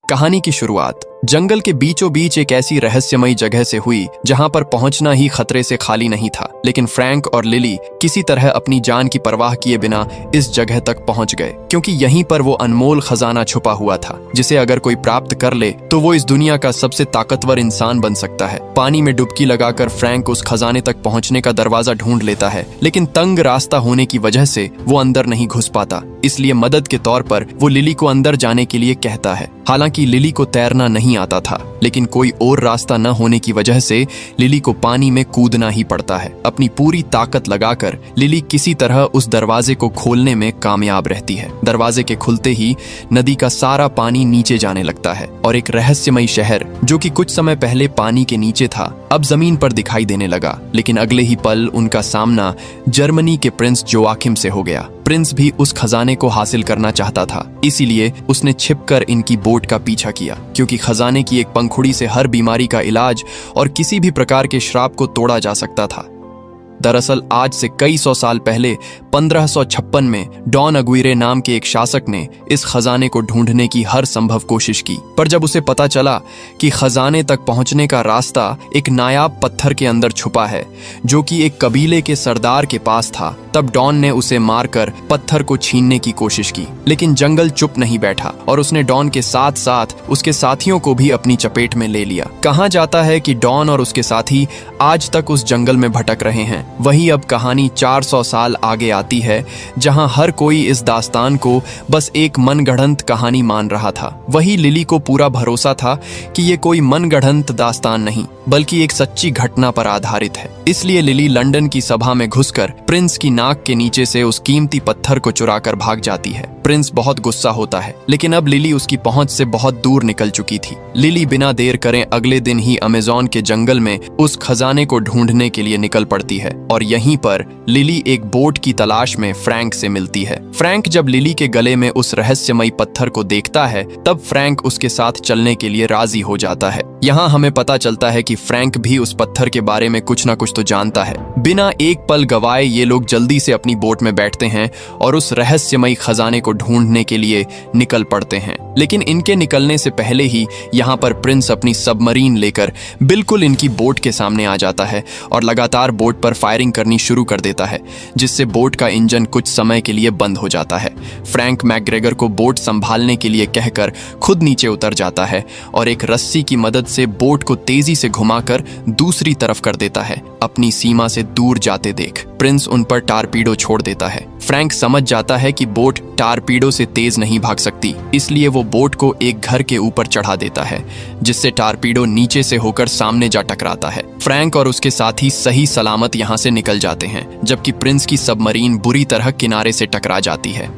कहानी की शुरुआत जंगल के बीचों बीच एक ऐसी रहस्यमयी जगह से हुई जहां पर पहुंचना ही खतरे से खाली नहीं था। लेकिन फ्रैंक और लिली किसी तरह अपनी जान की परवाह किए बिना इस जगह तक पहुंच गए, क्योंकि यहीं पर वो अनमोल खजाना छुपा हुआ था जिसे अगर कोई प्राप्त कर ले तो वो इस दुनिया का सबसे ताकतवर इंसान बन सकता है। पानी में डुबकी लगाकर फ्रैंक उस खजाने तक पहुंचने का दरवाजा ढूंढ लेता है, लेकिन तंग रास्ता होने की वजह से वो अंदर नहीं घुस पाता। इसलिए मदद के तौर पर वो लिली को अंदर जाने के लिए कहता है। हालांकि लिली को तैरना नहीं आता था, लेकिन कोई और रास्ता न होने की वजह से लिली को पानी में कूदना ही पड़ता है। अपनी पूरी ताकत लगाकर लिली किसी तरह उस दरवाजे को खोलने में कामयाब रहती है। दरवाजे के खुलते ही नदी का सारा पानी नीचे जाने लगता है और एक रहस्यमयी शहर जो कि कुछ समय पहले पानी के नीचे था अब जमीन पर दिखाई देने लगा। लेकिन अगले ही पल उनका सामना जर्मनी के प्रिंस जोआकिम से हो गया। प्रिंस भी उस खजाने को हासिल करना चाहता था, इसीलिए उसने छिपकर इनकी बोट का पीछा किया, क्योंकि खजाने की एक पंखुड़ी से हर बीमारी का इलाज और किसी भी प्रकार के श्राप को तोड़ा जा सकता था। दरअसल आज से कई सौ साल पहले 1556 में डॉन अग्विरे नाम के एक शासक ने इस खजाने को ढूंढने की हर संभव कोशिश की, पर जब उसे पता चला कि खजाने तक पहुंचने का रास्ता एक नायाब पत्थर के अंदर छुपा है जो कि एक कबीले के सरदार के पास था, तब डॉन ने उसे मारकर पत्थर को छीनने की कोशिश की। लेकिन जंगल चुप नहीं बैठा और उसने डॉन के साथ साथ उसके साथियों को भी अपनी चपेट में ले लिया। कहा जाता है कि डॉन और उसके साथी आज तक उस जंगल में भटक रहे हैं। वही अब कहानी 400 साल आगे आती है, जहां हर कोई इस दास्तान को बस एक मनगढ़ंत कहानी मान रहा था। वही लिली को पूरा भरोसा था कि ये कोई मनगढ़ंत दास्तान नहीं बल्कि एक सच्ची घटना पर आधारित है। इसलिए लिली लंदन की सभा में घुसकर प्रिंस की नाक के नीचे से उस कीमती पत्थर को चुराकर भाग जाती है। प्रिंस बहुत गुस्सा होता है, लेकिन अब लिली उसकी पहुंच से बहुत दूर निकल चुकी थी। लिली बिना देर करे अगले दिन ही अमेज़न के जंगल में उस खजाने को ढूंढने के लिए निकल पड़ती है और यहीं पर लिली एक बोट की तलाश में फ्रैंक से मिलती है। फ्रैंक जब लिली के गले में उस रहस्यमयी पत्थर को देखता है तब फ्रैंक उसके साथ चलने के लिए राजी हो जाता है। यहाँ हमें पता चलता है कि फ्रैंक भी उस पत्थर के बारे में कुछ ना कुछ तो जानता है। बिना एक पल गवाए ये लोग जल्दी से अपनी बोट में बैठते हैं और उस रहस्यमयी खजाने को ढूंढने के लिए निकल पड़ते हैं। लेकिन इनके निकलने से पहले ही यहाँ पर प्रिंस अपनी सबमरीन लेकर बिल्कुल इनकी बोट के सामने आ जाता है और लगातार बोट पर फायरिंग करनी शुरू कर देता है, जिससे बोट का इंजन कुछ समय के लिए बंद हो जाता है। फ्रैंक मैकग्रेगर को बोट संभालने के लिए कहकर खुद नीचे उतर जाता है और एक रस्सी की मदद से बोट को तेजी से घुमाकर दूसरी तरफ कर देता है, अपनी सीमा से दूर जाते देख। प्रिंस उन पर टारपीडो छोड़ देता है। फ्रैंक समझ जाता है कि बोट टारपीडो से तेज नहीं भाग सकती, इसलिए वो बोट को एक घर के ऊपर चढ़ा देता है, जिससे टारपीडो नीचे से होकर सामने जा टकराता है। फ्रैंक और उसके साथी सही सलामत यहाँ से निकल जाते हैं, जबकि प्रिंस की सबमरीन बुरी तरह किनारे से टकरा जाती है।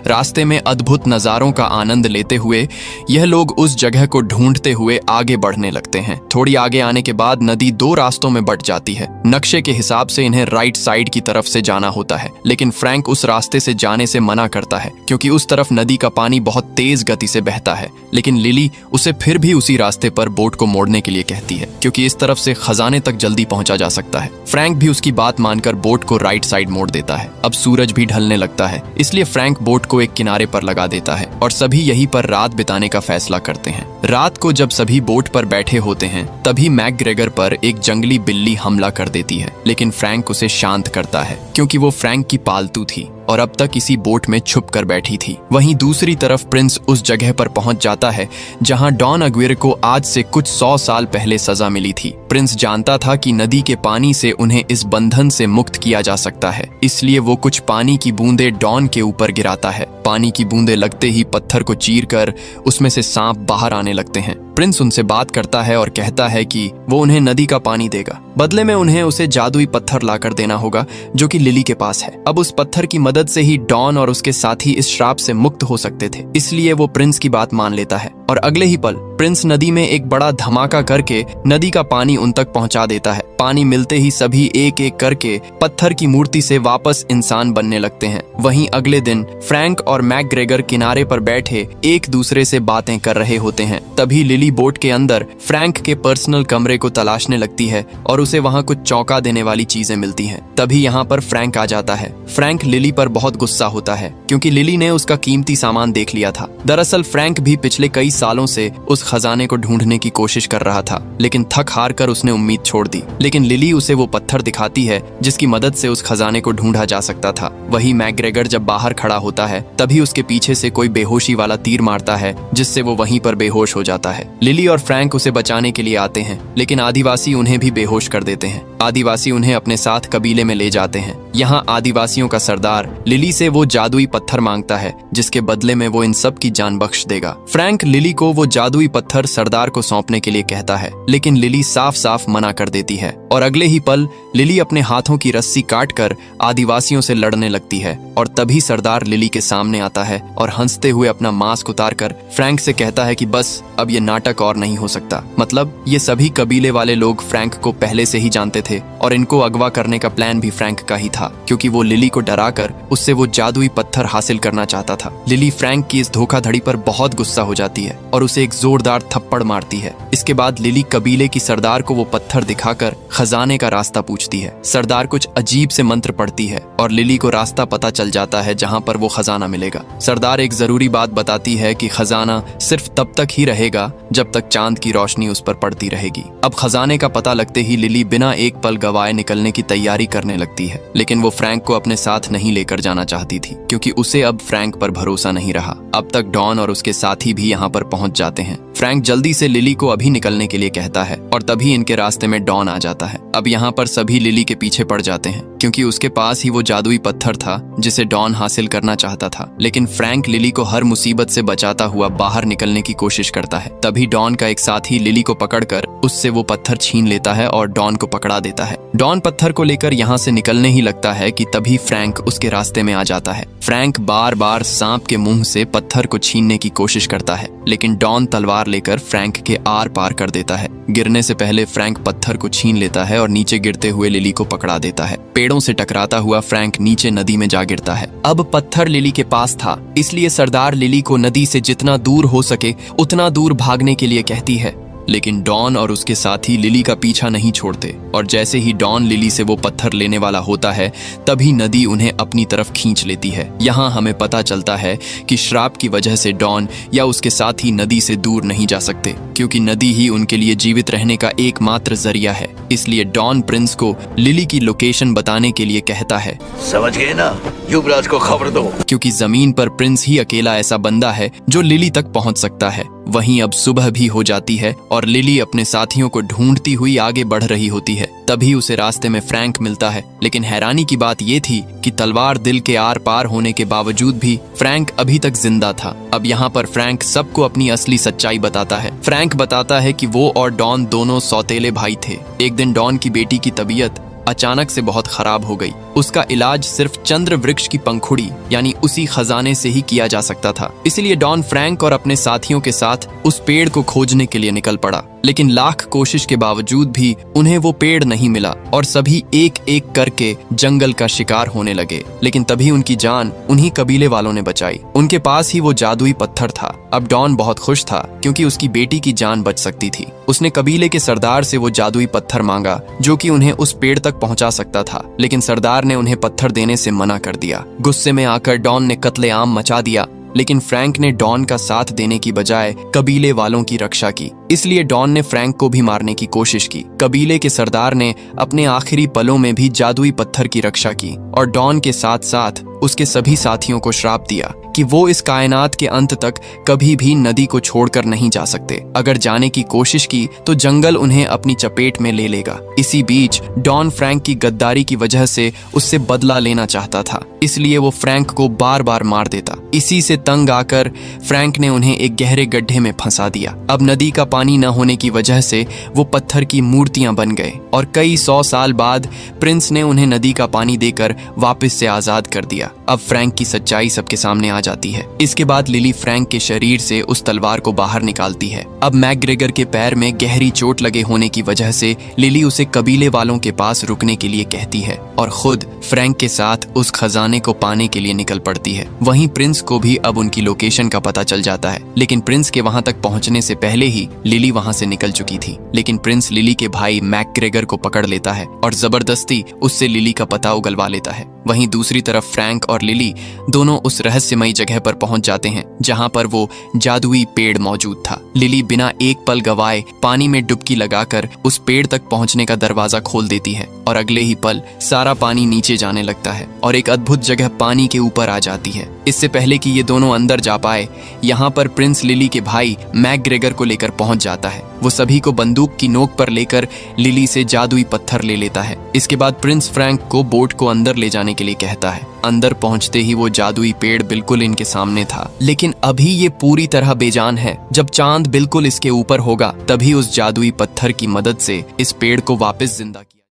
रास्ते में अद्भुत नज़ारों का आनंद लेते हुए यह लोग उस जगह को ढूंढते हुए आगे बढ़ने लगते हैं। थोड़ी आगे आने के बाद नदी दो रास्तों में बंट जाती है। नक्शे के हिसाब से इन्हें राइट साइड की तरफ से जाना होता है, लेकिन फ्रैंक उस रास्ते से जाने से मना करता है क्योंकि उस तरफ नदी का पानी बहुत तेज गति से बहता है। लेकिन लिली उसे फिर भी उसी रास्ते पर बोट को मोड़ने के लिए कहती है, क्योंकि इस तरफ से खजाने तक जल्दी पहुंचा जा सकता है। फ्रैंक भी उसकी बात मानकर बोट को राइट साइड मोड़ देता है। अब सूरज भी ढलने लगता है, इसलिए फ्रैंक बोट को एक किनारे पर लगा देता है और सभी यहीं पर रात बिताने का फैसला करते हैं। रात को जब सभी बोट पर बैठे होते हैं तभी मैकग्रेगर पर एक जंगली बिल्ली हमला कर देती है, लेकिन फ्रैंक उसे शांत करता है क्योंकि वो फ्रैंक की पालतू थी और अब तक इसी बोट में छुप कर बैठी थी। वहीं दूसरी तरफ प्रिंस उस जगह पर पहुंच जाता है जहां डॉन अग्विरे को आज से कुछ 100 साल पहले सजा मिली थी। प्रिंस जानता था कि नदी के पानी से उन्हें इस बंधन से मुक्त किया जा सकता है, इसलिए वो कुछ पानी की बूंदें डॉन के ऊपर गिराता है। पानी की बूंदें लगते ही पत्थर को चीरकर उसमें से सांप बाहर आने लगते हैं। प्रिंस उनसे बात करता है और कहता है कि वो उन्हें नदी का पानी देगा, बदले में उन्हें उसे जादुई पत्थर लाकर देना होगा जो कि लिली के पास है। अब उस पत्थर की मदद से ही डॉन और उसके साथी इस श्राप से मुक्त हो सकते थे, इसलिए वो प्रिंस की बात मान लेता है और अगले ही पल प्रिंस नदी में एक बड़ा धमाका करके नदी का पानी उन तक पहुंचा देता है। पानी मिलते ही सभी एक एक करके पत्थर की मूर्ति से वापस इंसान बनने लगते हैं। वहीं अगले दिन फ्रैंक और मैकग्रेगर किनारे पर बैठे एक दूसरे से बातें कर रहे होते हैं। तभी लिली बोट के अंदर फ्रैंक के पर्सनल कमरे को तलाशने लगती है और उसे वहां कुछ चौंका देने वाली चीजें मिलती हैं। तभी यहाँ पर फ्रैंक आ जाता है। फ्रैंक लिली पर बहुत गुस्सा होता है क्योंकि लिली ने उसका कीमती सामान देख लिया था। दरअसल फ्रैंक भी पिछले कई सालों से उस खजाने को ढूंढने की कोशिश कर रहा था, लेकिन थक हार कर उसने उम्मीद छोड़ दी। लेकिन लिली उसे वो पत्थर दिखाती है जिसकी मदद से उस खजाने को ढूंढा जा सकता था। वही मैकग्रेगर जब बाहर खड़ा होता है तभी उसके पीछे से कोई बेहोशी वाला तीर मारता है जिससे वो वहीं पर बेहोश हो जाता है। लिली और फ्रैंक उसे बचाने के लिए आते हैं, लेकिन आदिवासी उन्हें भी बेहोश कर देते हैं। आदिवासी उन्हें अपने साथ कबीले में ले जाते हैं। यहाँ आदिवासियों का सरदार लिली से वो जादुई पत्थर मांगता है जिसके बदले में वो इन सब की जान बख्श देगा। फ्रैंक लिली को वो जादुई पत्थर सरदार को सौंपने के लिए कहता है, लेकिन लिली साफ साफ मना कर देती है और अगले ही पल लिली अपने हाथों की रस्सी काटकर आदिवासियों से लड़ने लगती है। और तभी सरदार लिली के सामने आता है और हंसते हुए अपना मास्क उतारकर फ्रैंक से कहता है कि बस अब ये नाटक और नहीं हो सकता। मतलब ये सभी कबीले वाले लोग फ्रैंक को पहले से ही जानते थे और इनको अगवा करने का प्लान भी फ्रैंक का ही था, क्योंकि वो लिली को डराकर उससे वो जादुई पत्थर हासिल करना चाहता था। लिली फ्रैंक की इस धोखाधड़ी पर बहुत गुस्सा हो जाती है और उसे एक जोरदार थप्पड़ मारती है। इसके बाद लिली कबीले की सरदार को वो पत्थर दिखाकर खजाने का रास्ता पूछती है। सरदार कुछ अजीब से मंत्र पढ़ती है और लिली को रास्ता पता चल जाता है जहाँ पर वो खजाना मिलेगा। सरदार एक जरूरी बात बताती है कि खजाना सिर्फ तब तक ही रहेगा जब तक चांद की रोशनी उस पर पड़ती रहेगी। अब खजाने का पता लगते ही लिली बिना एक पल गवाए निकलने की तैयारी करने लगती है, लेकिन वो फ्रैंक को अपने साथ नहीं लेकर जाना चाहती थी क्योंकि उसे अब फ्रैंक पर भरोसा नहीं रहा। अब तक डॉन और उसके साथी भी यहाँ पर पहुंच जाते हैं। फ्रैंक जल्दी से लिली को अभी निकलने के लिए कहता है और तभी इनके रास्ते में डॉन आ जाता है। अब यहाँ पर सभी लिली के पीछे पड़ जाते हैं क्योंकि उसके पास ही वो जादुई पत्थर था जिसे डॉन हासिल करना चाहता था। लेकिन फ्रैंक लिली को हर मुसीबत से बचाता हुआ बाहर निकलने की कोशिश करता है। तभी डॉन का एक साथी लिली को पकड़कर उससे वो पत्थर छीन लेता है और डॉन को पकड़ा देता है। डॉन पत्थर को लेकर यहाँ से निकलने ही लगता है कि तभी फ्रैंक उसके रास्ते में आ जाता है। फ्रैंक बार बार सांप के मुंह से पत्थर को छीनने की कोशिश करता है, लेकिन डॉन तलवार लेकर फ्रैंक के आर पार कर देता है। गिरने से पहले फ्रैंक पत्थर को छीन लेता है और नीचे गिरते हुए लिली को पकड़ा देता है। पेड़ों से टकराता हुआ फ्रैंक नीचे नदी में जा गिरता है। अब पत्थर लिली के पास था, इसलिए सरदार लिली को नदी से जितना दूर हो सके उतना दूर भागने के लिए कहती है। लेकिन डॉन और उसके साथी लिली का पीछा नहीं छोड़ते और जैसे ही डॉन लिली से वो पत्थर लेने वाला होता है तभी नदी उन्हें अपनी तरफ खींच लेती है। यहाँ हमें पता चलता है कि श्राप की वजह से डॉन या उसके साथी नदी से दूर नहीं जा सकते, क्योंकि नदी ही उनके लिए जीवित रहने का एकमात्र जरिया है। इसलिए डॉन प्रिंस को लिली की लोकेशन बताने के लिए कहता है, समझ गए ना, युवराज को खबर दो, क्योंकि जमीन पर प्रिंस ही अकेला ऐसा बंदा है जो लिली तक पहुंच सकता है। वहीं अब सुबह भी हो जाती है और लिली अपने साथियों को ढूंढती हुई आगे बढ़ रही होती है। तभी उसे रास्ते में फ्रैंक मिलता है, लेकिन हैरानी की बात ये थी कि तलवार दिल के आर पार होने के बावजूद भी फ्रैंक अभी तक जिंदा था। अब यहाँ पर फ्रैंक सबको अपनी असली सच्चाई बताता है। फ्रैंक बताता है कि वो और डॉन दोनों सौतेले भाई थे। एक दिन डॉन की बेटी की तबीयत अचानक से बहुत खराब हो गई। उसका इलाज सिर्फ चंद्र वृक्ष की पंखुड़ी यानी उसी खजाने से ही किया जा सकता था। इसलिए डॉन फ्रैंक और अपने साथियों के साथ उस पेड़ को खोजने के लिए निकल पड़ा, लेकिन लाख कोशिश के बावजूद भी उन्हें वो पेड़ नहीं मिला और सभी एक एक करके जंगल का शिकार होने लगे। लेकिन तभी उनकी जान उन्हीं कबीले वालों ने बचाई। उनके पास ही वो जादुई पत्थर था। अब डॉन बहुत खुश था क्योंकि उसकी बेटी की जान बच सकती थी। उसने कबीले के सरदार से वो जादुई पत्थर मांगा जो कि उन्हें उस पेड़ तक पहुंचा सकता था, लेकिन सरदार ने उन्हें पत्थर देने से मना कर दिया। गुस्से में आकर डॉन ने कत्लेआम मचा दिया, लेकिन फ्रैंक ने डॉन का साथ देने की बजाय कबीले वालों की रक्षा की। इसलिए डॉन ने फ्रैंक को भी मारने की कोशिश की। कबीले के सरदार ने अपने आखिरी पलों में भी जादुई पत्थर की रक्षा की और डॉन के साथ साथ उसके सभी साथियों को श्राप दिया कि वो इस कायनात के अंत तक कभी भी नदी को छोड़कर नहीं जा सकते। अगर जाने की कोशिश की तो जंगल उन्हें अपनी चपेट में ले लेगा। इसी बीच डॉन फ्रैंक की गद्दारी की वजह से उससे बदला लेना चाहता था, इसलिए वो फ्रैंक को बार बार मार देता। इसी से तंग आकर फ्रैंक ने उन्हें एक गहरे गड्ढे में फंसा दिया। अब नदी का पानी न होने की वजह से वो पत्थर की मूर्तियां बन गए और कई 100 साल बाद प्रिंस ने उन्हें नदी का पानी देकर वापस से आजाद कर दिया। गया। अब फ्रैंक की सच्चाई सबके सामने आ जाती है। इसके बाद लिली फ्रैंक के शरीर से उस तलवार को बाहर निकालती है। अब मैकग्रेगर के पैर में गहरी चोट लगे होने की वजह से लिली उसे कबीले वालों के पास रुकने के लिए कहती है और खुद फ्रैंक के साथ उस खजाने को पाने के लिए निकल पड़ती है। वहीं प्रिंस को भी अब उनकी लोकेशन का पता चल जाता है, लेकिन प्रिंस के वहां तक पहुंचने से पहले ही लिली वहां से निकल चुकी थी। लेकिन प्रिंस लिली के भाई मैकग्रेगर को पकड़ लेता है और जबरदस्ती उससे लिली का पता उगलवा लेता है। वहीं दूसरी तरफ फ्रैंक और लिली दोनों उस रहस्यमयी जगह पर पहुंच जाते हैं जहां पर वो जादुई पेड़ मौजूद था। लिली बिना एक पल गवाए पानी में डुबकी लगाकर उस पेड़ तक पहुंचने का दरवाजा खोल देती है और अगले ही पल सारा पानी नीचे जाने लगता है और एक अद्भुत जगह पानी के ऊपर आ जाती है। इससे पहले कि ये दोनों अंदर जा पाए, यहाँ पर प्रिंस लिली के भाई मैकग्रेगर को लेकर पहुंच जाता है। वो सभी को बंदूक की नोक पर लेकर लिली से जादुई पत्थर ले लेता है। इसके बाद प्रिंस फ्रैंक को बोट को अंदर ले जाने के लिए कहता है। अंदर पहुंचते ही वो जादुई पेड़ बिल्कुल इनके सामने था, लेकिन अभी ये पूरी तरह बेजान है। जब चांद बिल्कुल इसके ऊपर होगा तभी उस जादुई पत्थर की मदद से इस पेड़ को वापस जिंदा किया।